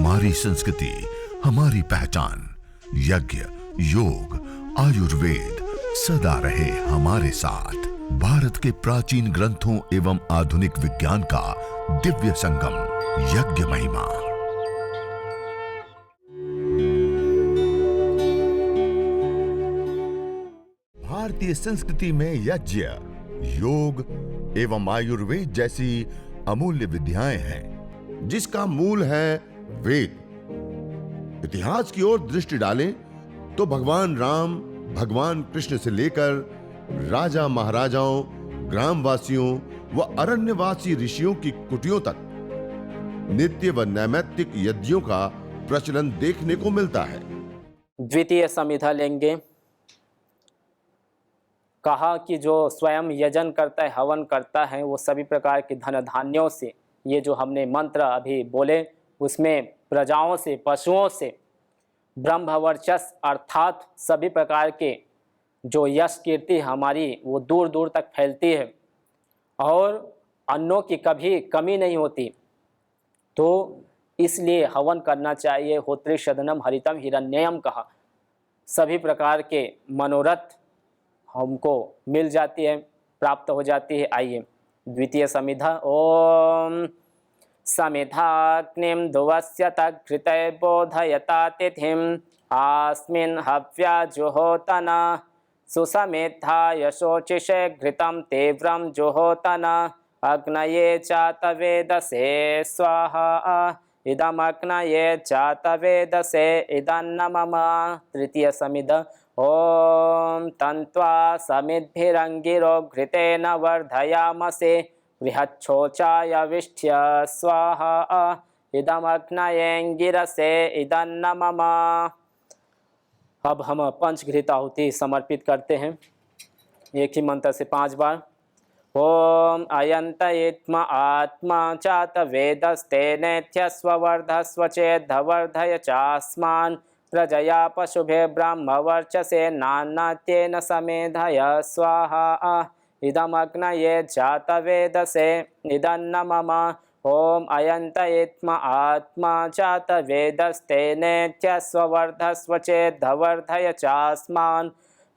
हमारी संस्कृति, हमारी पहचान। यज्ञ, योग, आयुर्वेद सदा रहे हमारे साथ। भारत के प्राचीन ग्रंथों एवं आधुनिक विज्ञान का दिव्य संगम, यज्ञ महिमा। भारतीय संस्कृति में यज्ञ, योग एवं आयुर्वेद जैसी अमूल्य विद्याएं हैं, जिसका मूल है वेद। इतिहास की ओर दृष्टि डालें तो भगवान राम, भगवान कृष्ण से लेकर राजा महाराजाओं, ग्रामवासियों व अरण्यवासी ऋषियों की कुटियों तक नित्य व नैमित्तिक यज्ञों का प्रचलन देखने को मिलता है। द्वितीय संविधा लेंगे। कहा कि जो स्वयं यजन करता है, हवन करता है, वो सभी प्रकार के धन धान्यों से, ये जो हमने मंत्र अभी बोले उसमें प्रजाओं से, पशुओं से ब्रह्मवर्चस अर्थात सभी प्रकार के जो यश कीर्ति हमारी वो दूर दूर तक फैलती है और अन्नों की कभी कमी नहीं होती। तो इसलिए हवन करना चाहिए। होत्री सदनम हरितम हिरण्ययम कहा। सभी प्रकार के मनोरथ हमको मिल जाती है, प्राप्त हो जाती है। आइए द्वितीय समिधा। ओम समिधाग्निं ध्रुवस्य तघृते बोधयता तिथिं आस्मिन् हव्या जुहोतना सुसमेधा यशोचिषे घृतं तीव्रं जुहोतना अग्नये चातवेदसे स्वाहा इदमग्नये चातवेदसे इदन्न मम। तृतीय समिध। ओम तन्त्वा समिद्भिरङ्गिरो घृतेन वर्धयामसे बृहच्छोचाय विष्ठ्य स्वाहा इदमग्नयेऽङ्गिरसे इदन्न मम। अब हम पंचघृत आहुति समर्पित करते हैं एक ही मंत्र से 5 बार। ओम अयंत इत्म आत्मा चात वेदस्तेनेत्यस्व वर्धस्व चेद्धवर्धय चास्मान् प्रजया पशुभे ब्रह्मवर्चसे नान्नात्येन समेधय स्वाहा इदमग्नये जातवेदसे इदन्न मम। ओम अयंत इत्म आत्मा चात वेदस्तेनेत्यस्व वर्धस्व चेद्धवर्धय चास्मान्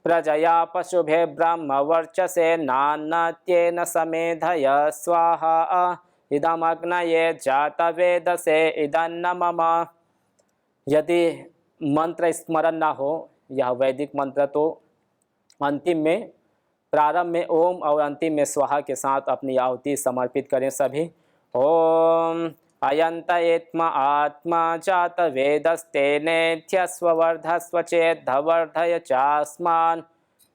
प्रजया पशुभे ब्रह्मवर्चसे नान्नात्येन समेधय स्वाहा इदमग्नये जातवेदसे इदन्न मम। यदि मंत्र स्मरण ना हो, यह वैदिक मंत्र, तो अंतिम में, प्रारंभ में ओम और अंतिम में स्वाहा के साथ अपनी आहुति समर्पित करें सभी। ओम अयंत इत्म आत्मा जात वेदस्तेनेत्यस्व वर्धस्व चेद्धवर्धय चास्मान्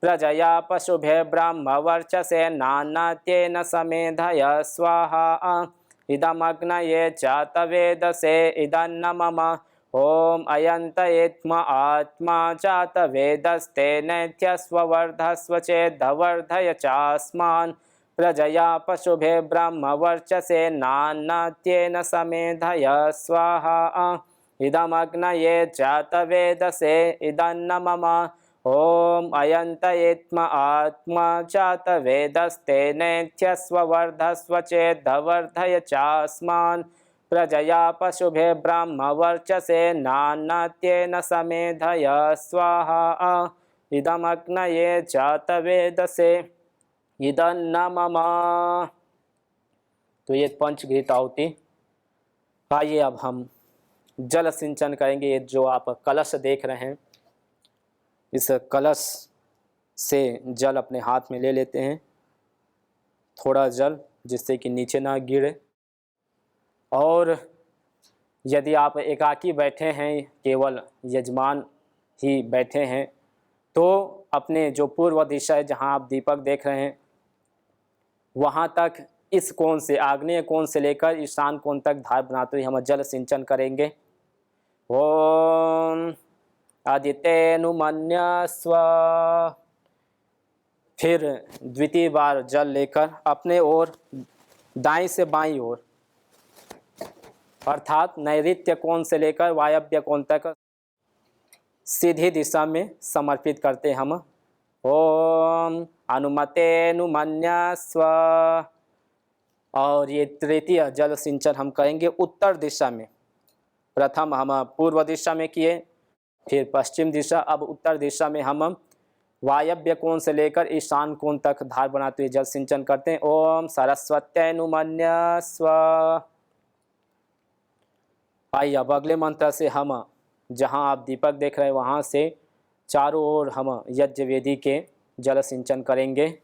प्रजया पशुभे ब्रह्मवर्चसे नान्नात्येन समेधय स्वाहा इदमग्नये जातवेदसे इदन्न मम। ओम अयंत इत्म आत्मा जात वेदस्तेनेत्यस्व वर्धस्व चेद्धवर्धय चास्मान् प्रजया पशुभे ब्रह्मवर्चसे नान्नात्येन समेधय स्वाहा इदमग्नये जातवेदसे इदन्न मम। ओम अयंत इत्म आत्मा जात वेदस्तेनेत्यस्व वर्धस्व चेद्धवर्धय चास्मान् प्रजया पशुभे ब्रह्मवर्चसे नान्नात्येन समेधय स्वाहा इदमग्नये जातवेदसे इदन्न मम। तो ये पंचघृत आहुति। आइए अब हम जल सिंचन करेंगे। ये जो आप कलश देख रहे हैं, इस कलश से जल अपने हाथ में ले लेते हैं, थोड़ा जल, जिससे कि नीचे ना गिरे। और यदि आप एकाकी बैठे हैं, केवल यजमान ही बैठे हैं, तो अपने जो पूर्व दिशा है, जहाँ आप दीपक देख रहे हैं, वहाँ तक इस कोण से, आग्नेय कोण से लेकर ईशान कोण तक धार बनाते हुए हम जल सिंचन करेंगे। ओम आदितेनुमन्यस्व। फिर द्वितीय बार जल लेकर अपने ओर, दाएं से बाईं ओर, अर्थात नैऋत्य कोण से लेकर वायव्य कोण तक सीधी दिशा में समर्पित करते हम। ओम अनुमतेनुमन्यस्व। और ये तृतीय जल सिंचन हम करेंगे उत्तर दिशा में, प्रथम हम पूर्व दिशा में किए, फिर पश्चिम दिशा, अब उत्तर दिशा में हम वायव्य कोण से लेकर ईशान कोण तक धार बनाते हुए जल सिंचन करते हैं। ओम सरस्वत्यै नुमन्यस्व। आइए अब अगले मंत्र से हम, जहां आप दीपक देख रहे हैं वहां से चारों ओर हम यज्ञ वेदी के जल सिंचन करेंगे।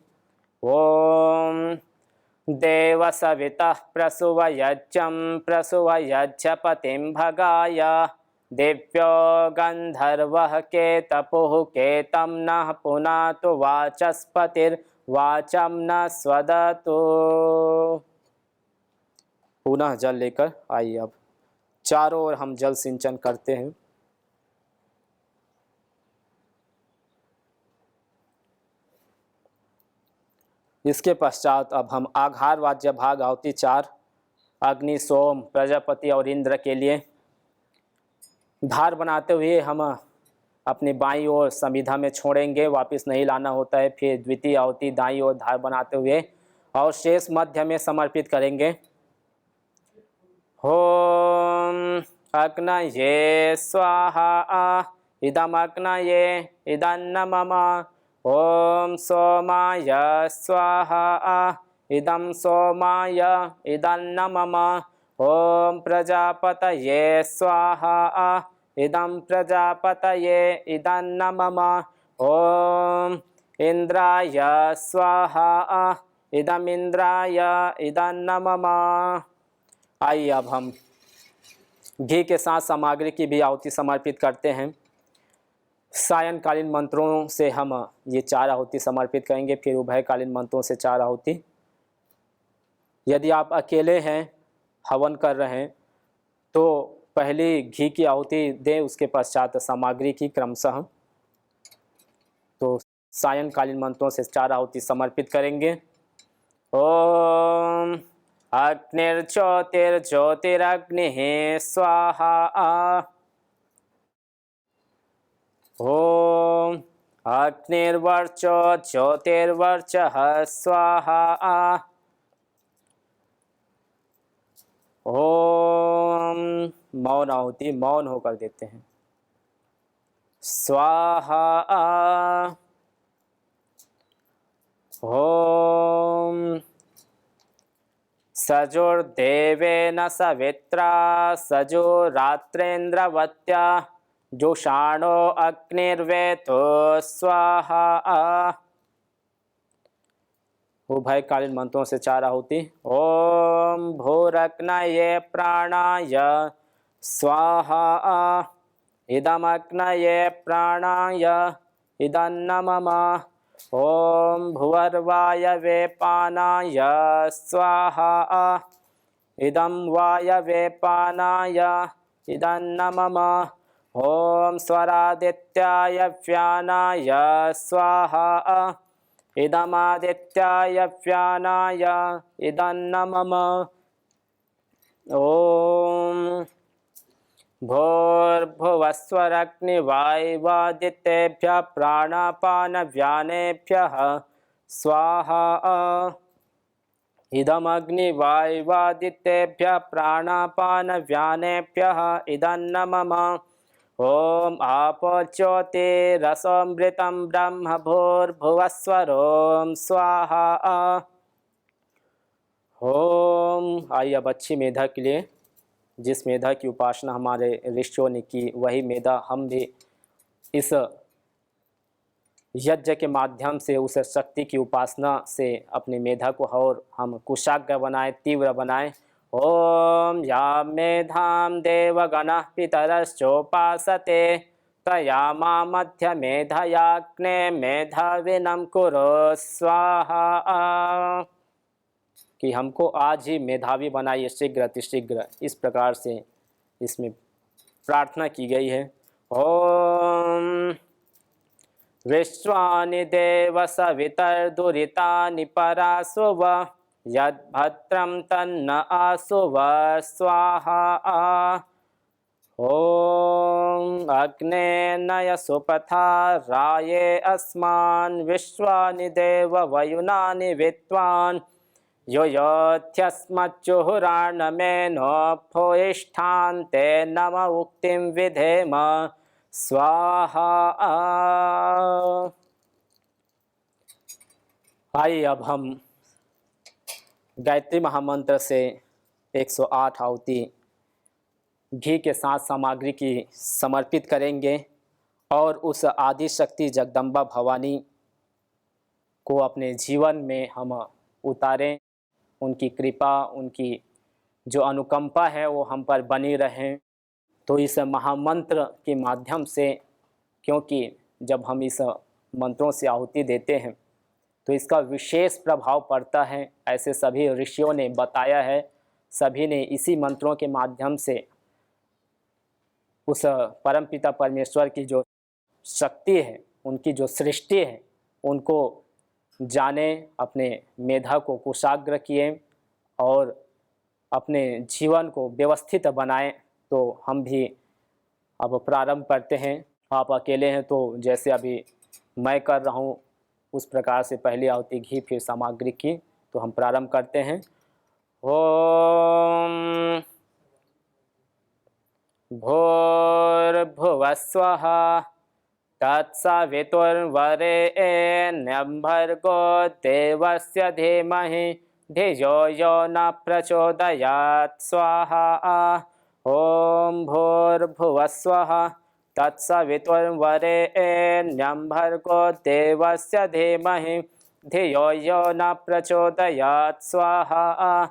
ओम देव सविता प्रसुवयज्ञं प्रसुवयज्ञपतिं भगाय दिव्यो गंधर्वः केतपुः केतं नः पुनातु वाचस्पतिर्वाचं न स्वदतु। पुनः जल लेकर आइए, अब चारों ओर हम जल सिंचन करते हैं। इसके पश्चात अब हम आघार वाज्य भाग आहुति 4 अग्नि, सोम, प्रजापति और इंद्र के लिए धार बनाते हुए हम अपने बाईं ओर संविधा में छोड़ेंगे, वापस नहीं लाना होता है। फिर द्वितीय आहुति दाईं ओर धार बनाते हुए और शेष मध्य में समर्पित करेंगे। ओम अग्नये स्वाहा इदमग्नये इदन्नमम। ओम सोमाय स्वाहा इदं सोमाय इदन्नमम। ओम प्रजापतये स्वाहा इदं प्रजापतये इदन्नमम। ओम इंद्राय स्वाहा इदं इंद्राय इदन्नमम। आइए अब हम घी के साथ सामग्री की भी आहुति समर्पित करते हैं। सायंकालीन मंत्रों से हम ये 4 आहुति समर्पित करेंगे, फिर उभयकालीन मंत्रों से 4 आहुति। यदि आप अकेले हैं, हवन कर रहे हैं, तो पहले घी की आहुति दें, उसके पश्चात सामग्री की क्रमशः। तो सायंकालीन मंत्रों से 4 आहुति समर्पित करेंगे। ओम अग्निर्ज्योतिर्ज्योतिरग्निः स्वाहा। ओम अग्निर्वर्चो ज्योतिर्वर्चः स्वाहा। ओम मौन आहुति मौन होकर देते हैं। स्वाहा। ओम सजुर्देवेन सवित्रा सजुरात्रेन्द्रवत्या जुषाणो अग्निर्वेतो स्वाहा। उभयकालीन मंत्रों से 4 आहुति। ओम भूरग्नये प्राणाय स्वाहा इदमग्नये प्राणाय इदन्नमम। ओम भुवर्वायवे पानाय स्वाहा इदं वायवे पानाय इदन्नमम। ओम स्वरादित्याय व्यानाय स्वाहा इदमादित्याय व्यानाय इदन्नमम। ओम भूर्भुवस्वरग्निवायुवादितेभ्यः प्राणापानव्यानेभ्यः स्वाहा इदमग्निवायुवादितेभ्यः प्राणापानव्यानेभ्यः इदन्नमम। ओम आपो ज्योतिरसोमृतं ब्रह्म भूर्भुवस्वरों स्वाहा। ओम आइए अब अच्छी मेधा के लिए, जिस मेधा की उपासना हमारे ऋषियों ने की, वही मेधा हम भी इस यज्ञ के माध्यम से उस शक्ति की उपासना से अपनी मेधा को और हम कुशाग्र बनाएं, तीव्र बनाएं। ओम या मेधाम देवगणः पितरश्चोपासते तया मा मध्य मेधयाग्ने मेधाविनं कुरु स्वाहा। कि हमको आज ही मेधावी बनाइए शीघ्र अतिशीघ्र, इस प्रकार से इसमें प्रार्थना की गई है। ओम विश्वानि देव सवितर्दुरितानि परासुव यद्भद्रं तन्न आसुव स्वाहा। ओम अग्ने नय सुपथा राये अस्मान् विश्वानि देव वयुनानि विद्वान् यो योऽध्यस्मज्जुहुरार्णमेनो भूयिष्ठान्ते नम उक्तिं विधेम स्वाहा। आइए अब हम गायत्री महामंत्र से 108 आहुति घी के साथ सामग्री की समर्पित करेंगे और उस आदि शक्ति जगदम्बा भवानी को अपने जीवन में हम उतारें। उनकी कृपा, उनकी जो अनुकंपा है वो हम पर बनी रहें। तो इस महामंत्र के माध्यम से, क्योंकि जब हम इस मंत्रों से आहुति देते हैं तो इसका विशेष प्रभाव पड़ता है, ऐसे सभी ऋषियों ने बताया है। सभी ने इसी मंत्रों के माध्यम से उस परमपिता परमेश्वर की जो शक्ति है, उनकी जो सृष्टि है, उनको जाने, अपने मेधा को कुशाग्र किए और अपने जीवन को व्यवस्थित बनाएं। तो हम भी अब प्रारंभ करते हैं। आप अकेले हैं तो जैसे अभी मैं कर रहा हूँ उस प्रकार से पहली आहुति घी फिर सामग्री की। तो हम प्रारंभ करते हैं। ओम भूर्भुवः स्वः तत्सवितुर्वरेण्यं भर्गो देवस्य धीमहि धियो यो न प्रचोदयात् स्वाहा। ओम भूर्भुवः स्वः तत्सवितुर्वरेण्यं भर्गो देवस्य धीमहि धियो यो न प्रचोदयात् स्वाहा।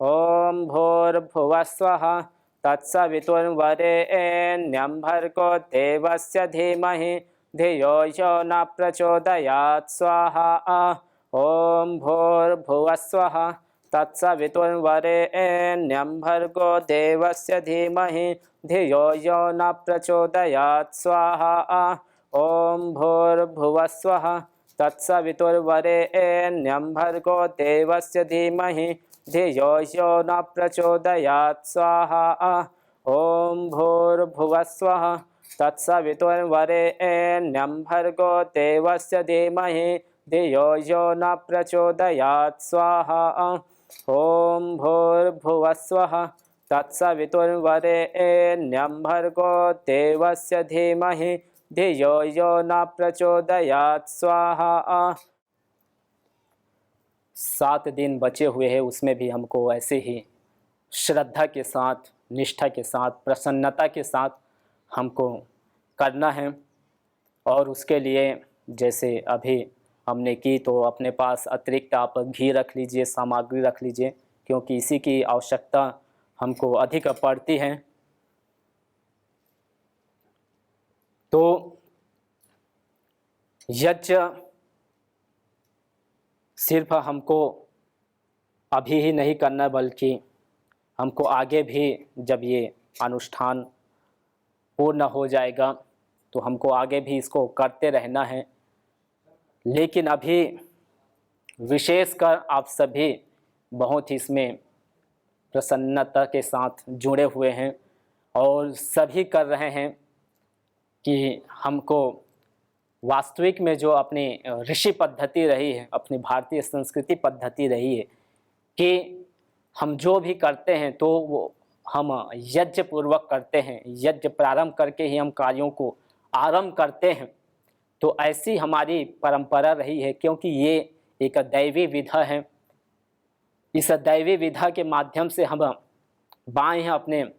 ओम भूर्भुवः स्वः तत्सवितुर्वरेण्यं भर्गो देवस्य धीमहि धियो यो न प्रचोदयात् स्वाहा। ओम भूर्भुवः स्वः तत्सवितुर्वरेण्यं भर्गो देवस्य धीमहि धियो यो न प्रचोदयात् स्वाहा। ओम भूर्भुवः स्वः तत्सवितुर्वरेण्यं भर्गो देवस्य धीमहि धियो यो न प्रचोदयात् स्वाहा। ओम भूर्भुवः स्वः तत्सवितुर्वरेण्यं भर्गो देवस्य धीमहि धियो यो न प्रचोदयात् स्वाहा। ओम भूर्भुवः स्वः तत्सवितुर्वरेण्यं भर्गो देवस्य धीमहि धियो यो न प्रचोदयात् स्वाहा। 7 दिन बचे हुए हैं, उसमें भी हमको ऐसे ही श्रद्धा के साथ, निष्ठा के साथ, प्रसन्नता के साथ हमको करना है। और उसके लिए जैसे अभी हमने की तो अपने पास अतिरिक्त आप घी रख लीजिए, सामग्री रख लीजिए, क्योंकि इसी की आवश्यकता हमको अधिक पड़ती है। तो यज्ञ सिर्फ हमको अभी ही नहीं करना, बल्कि हमको आगे भी जब ये अनुष्ठान पूर्ण हो जाएगा तो हमको आगे भी इसको करते रहना है। लेकिन अभी विशेषकर आप सभी बहुत ही इसमें प्रसन्नता के साथ जुड़े हुए हैं और सभी कर रहे हैं कि हमको वास्तविक में जो अपनी ऋषि पद्धति रही है, अपनी भारतीय संस्कृति पद्धति रही है कि हम जो भी करते हैं तो वो हम यज्ञ पूर्वक करते हैं, यज्ञ प्रारंभ करके ही हम कार्यों को आरंभ करते हैं। तो ऐसी हमारी परंपरा रही है, क्योंकि ये एक दैवी विधा है। इस दैवी विधा के माध्यम से हम बाएं हैं अपने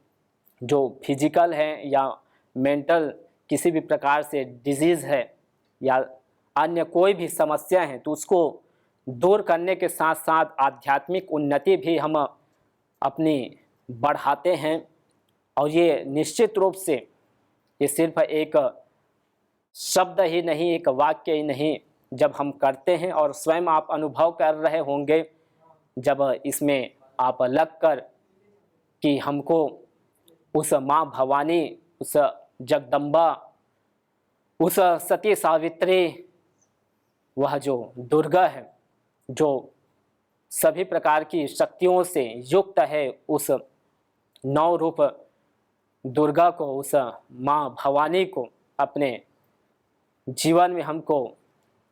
जो फिजिकल है या मेंटल किसी भी प्रकार से डिजीज़ है या अन्य कोई भी समस्या है तो उसको दूर करने के साथ साथ आध्यात्मिक उन्नति भी हम अपनी बढ़ाते हैं। और ये निश्चित रूप से ये सिर्फ एक शब्द ही नहीं, एक वाक्य ही नहीं, जब हम करते हैं और स्वयं आप अनुभव कर रहे होंगे जब इसमें आप लग कर कि हमको उस माँ भवानी, उस जगदम्बा, उस सती सावित्री, वह जो दुर्गा है जो सभी प्रकार की शक्तियों से युक्त है, उस 9 रूप दुर्गा को, उस माँ भवानी को अपने जीवन में हमको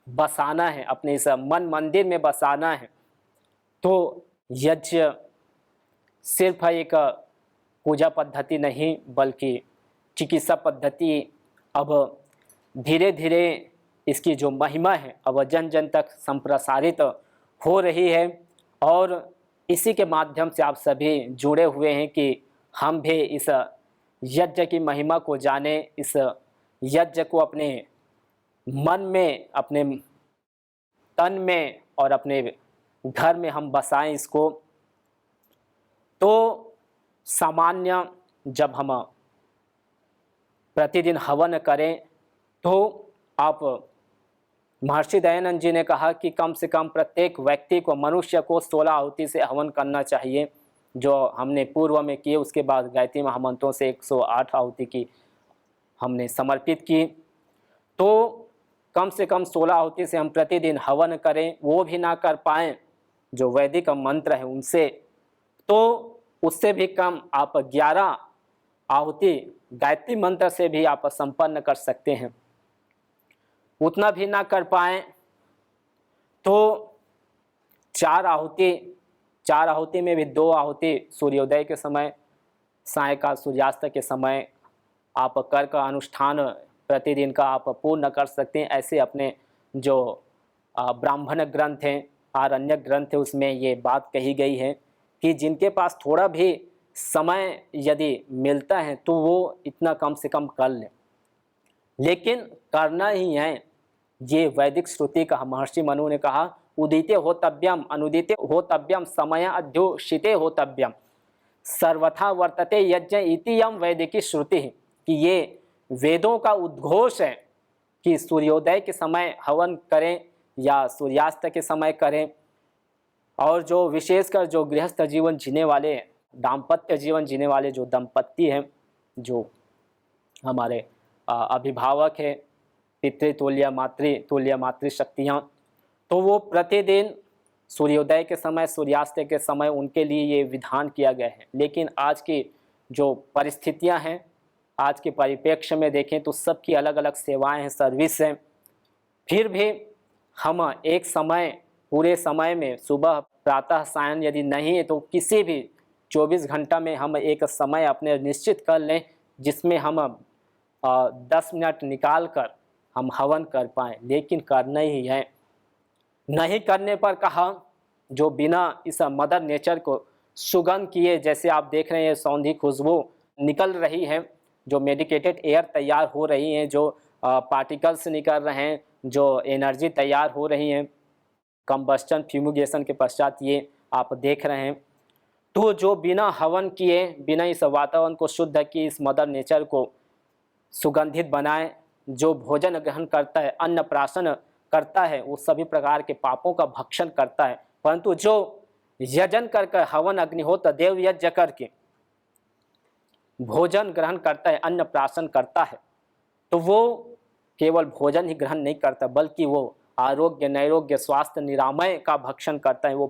बसाना है, अपने इस मन मंदिर में बसाना है। तो यज्ञ सिर्फ एक पूजा पद्धति नहीं बल्कि चिकित्सा पद्धति अब धीरे धीरे इसकी जो महिमा है अब जन जन तक संप्रसारित हो रही है और इसी के माध्यम से आप सभी जुड़े हुए हैं कि हम भी इस यज्ञ की महिमा को जाने, इस यज्ञ को अपने मन में, अपने तन में और अपने घर में हम बसाएं इसको। तो सामान्य जब हम प्रतिदिन हवन करें तो आप महर्षि दयानंद जी ने कहा कि कम से कम प्रत्येक व्यक्ति को, मनुष्य को 16 आहुति से हवन करना चाहिए, जो हमने पूर्व में किए। उसके बाद गायत्री महामंत्रों से 108 आहुति की हमने समर्पित की। तो कम से कम 16 आहुति से हम प्रतिदिन हवन करें। वो भी ना कर पाएँ जो वैदिक मंत्र है उनसे, तो उससे भी कम आप 11 आहुति गायत्री मंत्र से भी आप संपन्न कर सकते हैं। उतना भी ना कर पाएँ तो 4 आहुति में भी 2 आहुति सूर्योदय के समय, सायंकाल सूर्यास्त के समय आप कर का अनुष्ठान प्रतिदिन का आप पूर्ण कर सकते हैं। ऐसे अपने जो ब्राह्मण ग्रंथ हैं, आरण्यक ग्रंथ है, उसमें ये बात कही गई है कि जिनके पास थोड़ा भी समय यदि मिलता है तो वो इतना कम से कम कर लें, लेकिन करना ही है। ये वैदिक श्रुति का महर्षि मनु ने कहा, उदिते होतव्यम अनुदिते होतव्यम समय अध्युषिते होतव्यम सर्वथा वर्तते यज्ञ इति यम वैदिकी श्रुति है। कि ये वेदों का उद्घोष है कि सूर्योदय के समय हवन करें या सूर्यास्त के समय करें। और जो विशेषकर जो गृहस्थ जीवन जीने वाले, दाम्पत्य जीवन जीने वाले जो दंपत्ति हैं, जो हमारे अभिभावक हैं, पितृतुल्य मातृतुल्य मातृशक्तियाँ, तो वो प्रतिदिन सूर्योदय के समय, सूर्यास्त के समय उनके लिए ये विधान किया गया है। लेकिन आज की जो परिस्थितियाँ हैं, आज के परिप्रेक्ष्य में देखें तो सबकी अलग अलग सेवाएं हैं, सर्विस हैं। फिर भी हम एक समय, पूरे समय में सुबह प्रातः सायं यदि नहीं है तो किसी भी 24 घंटा में हम एक समय अपने निश्चित कर लें जिसमें हम 10 मिनट निकाल कर हम हवन कर पाएँ। लेकिन करना ही है। नहीं करने पर कहा, जो बिना इस मदर नेचर को सुगंध किए, जैसे आप देख रहे हैं सौंधी खुशबू निकल रही है, जो मेडिकेटेड एयर तैयार हो रही हैं, जो पार्टिकल्स निकल रहे हैं, जो एनर्जी तैयार हो रही हैं कंबस्टन फ्यूमिगेशन के पश्चात, ये आप देख रहे हैं। तो जो बिना हवन किए, बिना इस वातावरण को शुद्ध किए, इस मदर नेचर को सुगंधित बनाए, जो भोजन ग्रहण करता है, अन्न प्राशन करता है, वो सभी प्रकार के पापों का भक्षण करता है। परंतु जो यजन करके, हवन अग्निहोत्र देव यज्ञ करके भोजन ग्रहण करता है, अन्न प्राशन करता है, तो वो केवल भोजन ही ग्रहण नहीं करता बल्कि वो आरोग्य, नैरोग्य, स्वास्थ्य, निरामय का भक्षण करता है, वो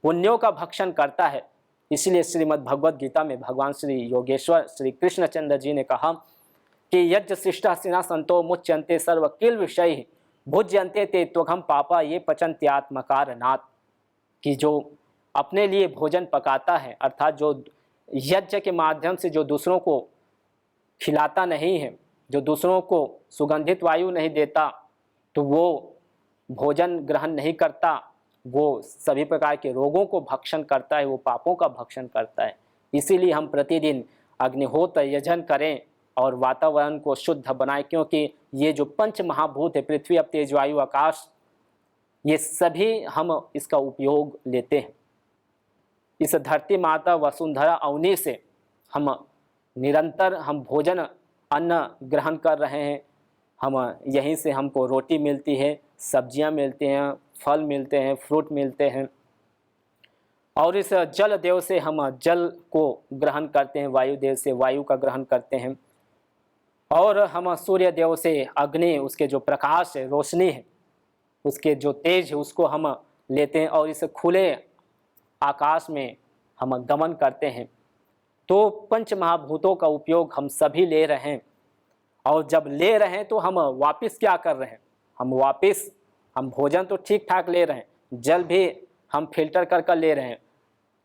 पुण्यों का भक्षण करता है। इसलिए श्रीमद् भगवद गीता में भगवान श्री योगेश्वर श्री कृष्णचंद्र जी ने कहा कि यज्ञ शिष्टा सिना संतो मुच्यंते सर्व किल विषय भुज्यंते ते त्वघम पापा ये पचंते आत्मकारनाथ। कि जो अपने लिए भोजन पकाता है, अर्थात जो यज्ञ के माध्यम से जो दूसरों को खिलाता नहीं है, जो दूसरों को सुगंधित वायु नहीं देता, तो वो भोजन ग्रहण नहीं करता, वो सभी प्रकार के रोगों को भक्षण करता है, वो पापों का भक्षण करता है। इसीलिए हम प्रतिदिन अग्निहोत्र यजन करें और वातावरण को शुद्ध बनाएं, क्योंकि ये जो पंच महाभूत है, पृथ्वी, अब तेज, वायु, आकाश, ये सभी हम इसका उपयोग लेते हैं। इस धरती माता वसुंधरा अवनी से हम निरंतर हम भोजन, अन्न ग्रहण कर रहे हैं। हम यहीं से हमको रोटी मिलती है, सब्जियां मिलती हैं, फल मिलते हैं, फ्रूट मिलते हैं। और इस जल देव से हम जल को ग्रहण करते हैं, वायु देव से वायु का ग्रहण करते हैं। और हम सूर्य देव से अग्नि, उसके जो प्रकाश है, रोशनी है, उसके जो तेज है, उसको हम लेते हैं। और इस खुले आकाश में हम गमन करते हैं। तो पंच महाभूतों का उपयोग हम सभी ले रहे हैं। और जब ले रहे हैं तो हम वापस क्या कर रहे हैं? हम भोजन तो ठीक ठाक ले रहे हैं, जल भी हम फिल्टर कर ले रहे हैं,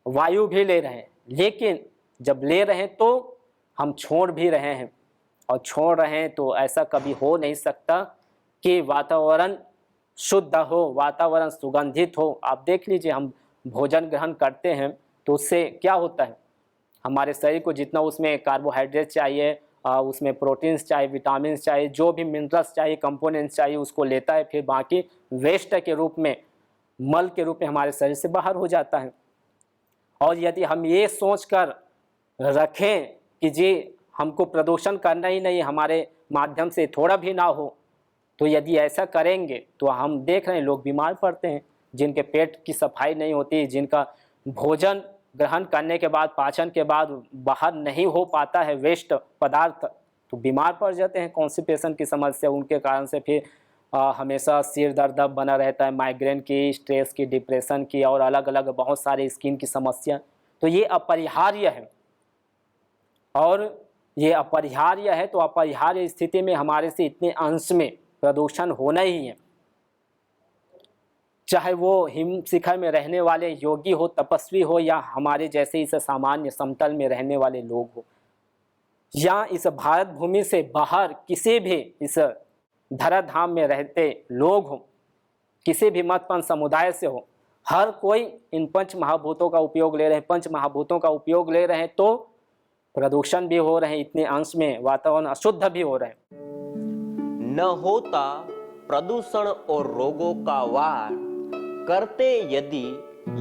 वायु भी ले रहे हैं, लेकिन जब ले रहे हैं तो हम छोड़ भी रहे हैं, और छोड़ रहे हैं तो ऐसा कभी हो नहीं सकता कि वातावरण शुद्ध हो, वातावरण सुगंधित हो। आप देख लीजिए, हम भोजन ग्रहण करते हैं तो उससे क्या होता है, हमारे शरीर को जितना उसमें कार्बोहाइड्रेट चाहिए, उसमें प्रोटीन्स चाहिए, विटामिन चाहिए, जो भी मिनरल्स चाहिए, कंपोनेंट्स चाहिए, उसको लेता है, फिर बाकी वेस्ट के रूप में, मल के रूप में हमारे शरीर से बाहर हो जाता है। और यदि हम ये सोच कर रखें कि जी हमको प्रदूषण करना ही नहीं, हमारे माध्यम से थोड़ा भी ना हो, तो यदि ऐसा करेंगे तो हम देख रहे हैं लोग बीमार पड़ते हैं, जिनके पेट की सफाई नहीं होती, जिनका भोजन ग्रहण करने के बाद, पाचन के बाद बाहर नहीं हो पाता है वेस्ट पदार्थ, तो बीमार पड़ जाते हैं। कॉन्स्टिपेशन की समस्या उनके कारण से फिर हमेशा सिर दर्द बना रहता है, माइग्रेन की, स्ट्रेस की, डिप्रेशन की, और अलग अलग बहुत सारे स्किन की समस्या। तो ये अपरिहार्य है, और ये अपरिहार्य है, तो अपरिहार्य स्थिति में हमारे से इतने अंश में प्रदूषण होना ही है। चाहे वो हिम शिखर में रहने वाले योगी हो, तपस्वी हो, या हमारे जैसे इस सामान्य समतल में रहने वाले लोग हो, या इस भारत भूमि से बाहर किसी भी इस धराधाम में रहते लोग हो, किसी भी मतपंथ समुदाय से हो, हर कोई इन पंच महाभूतों का उपयोग ले रहे हैं। पंच महाभूतों का उपयोग ले रहे हैं तो प्रदूषण भी हो रहे हैं, इतने अंश में वातावरण अशुद्ध भी हो रहे हैं। न होता प्रदूषण और रोगों का वार, करते यदि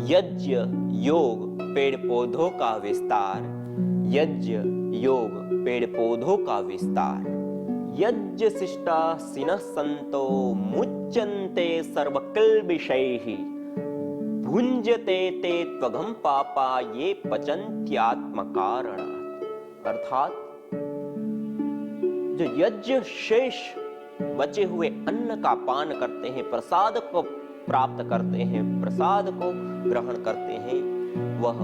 यज्ञ योग पेड़ पौधों का विस्तार, यज्ञ योग पेड़ पौधों का विस्तार। यज्ञ शिष्टा सिनः संतो मुच्यन्ते सर्वकिल्बिषैः, भुञ्जते ते त्वघं पापा ये पचन्त्यात्मकारणात्। अर्थात जो यज्ञ शेष बचे हुए अन्न का पान करते हैं, प्रसाद को प्राप्त करते हैं, प्रसाद को ग्रहण करते हैं, वह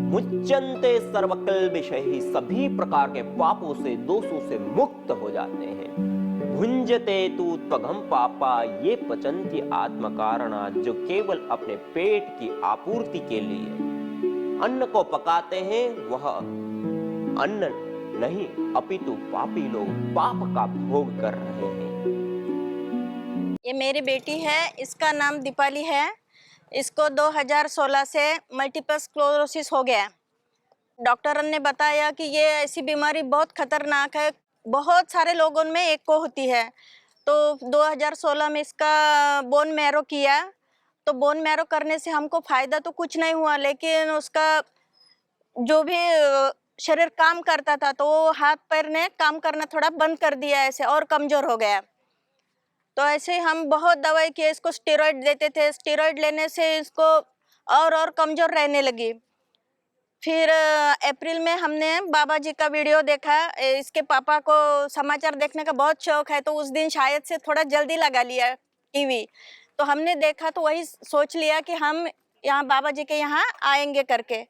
मुच्यन्ते सर्वकिल्बिषैः, सभी प्रकार के पापों से, दोषों से मुक्त हो जाते हैं। भुञ्जते तु त्वघं पापा ये पचन्ति आत्मकारणात्, जो केवल अपने पेट की आपूर्ति के लिए अन्न को पकाते हैं, वह अन्न नहीं अपितु पापी लोग पाप का भोग कर रहे हैं। ये मेरी बेटी है, इसका नाम दीपाली है। इसको 2016 से मल्टीपल स्क्लेरोसिस हो गया। डॉक्टर ने बताया कि ये ऐसी बीमारी बहुत खतरनाक है, बहुत सारे लोगों में एक को होती है। तो 2016 में इसका बोन मैरो किया, तो बोन मैरो करने से हमको फ़ायदा तो कुछ नहीं हुआ, लेकिन उसका जो भी शरीर काम करता था तो वो हाथ पैर ने काम करना थोड़ा बंद कर दिया ऐसे, और कमज़ोर हो गया। तो ऐसे हम बहुत दवाई किए, इसको स्टेरॉइड देते थे, स्टेरॉइड लेने से इसको और कमज़ोर रहने लगी। फिर अप्रैल में हमने बाबा जी का वीडियो देखा। इसके पापा को समाचार देखने का बहुत शौक है, तो उस दिन शायद से थोड़ा जल्दी लगा लिया टीवी। तो हमने देखा तो वही सोच लिया कि हम यहाँ बाबा जी के यहाँ आएंगे करके।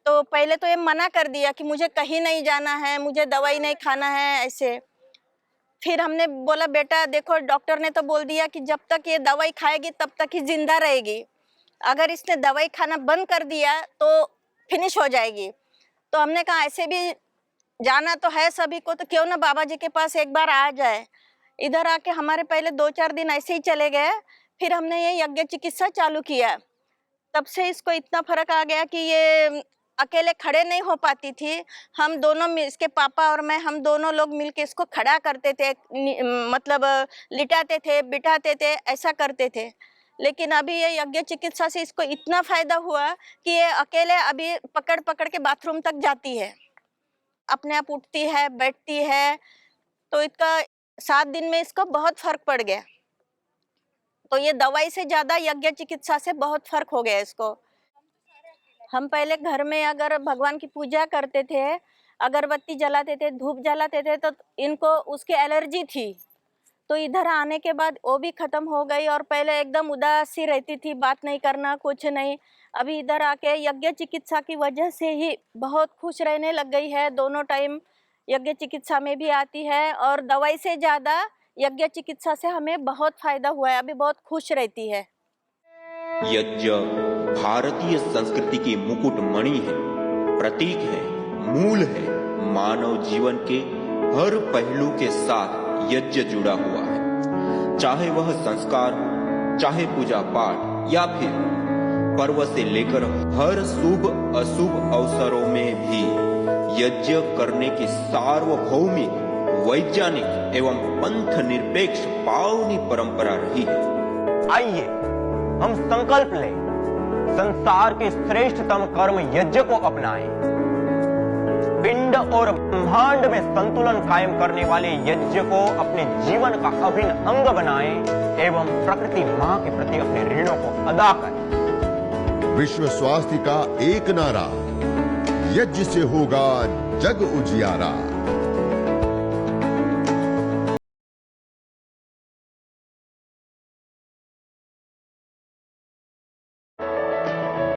तो पहले तो ये मना कर दिया कि मुझे कहीं नहीं जाना है, मुझे दवाई नहीं खाना है ऐसे। फिर हमने बोला बेटा देखो, डॉक्टर ने तो बोल दिया कि जब तक ये दवाई खाएगी तब तक ही जिंदा रहेगी, अगर इसने दवाई खाना बंद कर दिया तो फिनिश हो जाएगी। तो हमने कहा ऐसे भी जाना तो है सभी को, तो क्यों ना बाबा जी के पास एक बार आ जाए। इधर आके हमारे पहले 2-4 दिन ऐसे ही चले गए। फिर हमने ये यज्ञ चिकित्सा चालू किया, तब से इसको इतना फर्क आ गया कि ये अकेले खड़े नहीं हो पाती थी। हम दोनों, इसके पापा और मैं, हम दोनों लोग मिलके इसको खड़ा करते थे, मतलब लिटाते थे, बिठाते थे, ऐसा करते थे। लेकिन अभी ये यज्ञ चिकित्सा से इसको इतना फायदा हुआ कि ये अकेले अभी पकड़ पकड़ के बाथरूम तक जाती है, अपने आप उठती है, बैठती है। तो इसका 7 दिन में इसको बहुत फर्क पड़ गया। तो ये दवाई से ज़्यादा यज्ञ चिकित्सा से बहुत फर्क हो गया इसको। हम पहले घर में अगर भगवान की पूजा करते थे, अगरबत्ती जलाते थे, धूप जलाते थे, तो इनको उसकी एलर्जी थी। तो इधर आने के बाद वो भी ख़त्म हो गई, और पहले एकदम उदास सी रहती थी, बात नहीं करना, कुछ नहीं। अभी इधर आके यज्ञ चिकित्सा की वजह से ही बहुत खुश रहने लग गई है। दोनों टाइम यज्ञ चिकित्सा में भी आती है, और दवाई से ज़्यादा यज्ञ चिकित्सा से हमें बहुत फ़ायदा हुआ है। अभी बहुत खुश रहती है। यज्ञ भारतीय संस्कृति की मुकुट मणि है, प्रतीक है, मूल है। मानव जीवन के हर पहलू के साथ यज्ञ जुड़ा हुआ है, चाहे वह संस्कार हो, चाहे पूजा पाठ या फिर पर्व से लेकर हर शुभ अशुभ अवसरों में भी यज्ञ करने की सार्वभौमिक, वैज्ञानिक एवं पंथ निरपेक्ष पावनी परंपरा रही है। आइए हम संकल्प लें, संसार के श्रेष्ठतम कर्म यज्ञ को अपनाएं। पिंड और ब्रह्मांड में संतुलन कायम करने वाले यज्ञ को अपने जीवन का अभिन्न अंग बनाएं एवं प्रकृति मां के प्रति अपने ऋणों को अदा करें। विश्व स्वास्थ्य का एक नारा, यज्ञ से होगा जग उजियारा।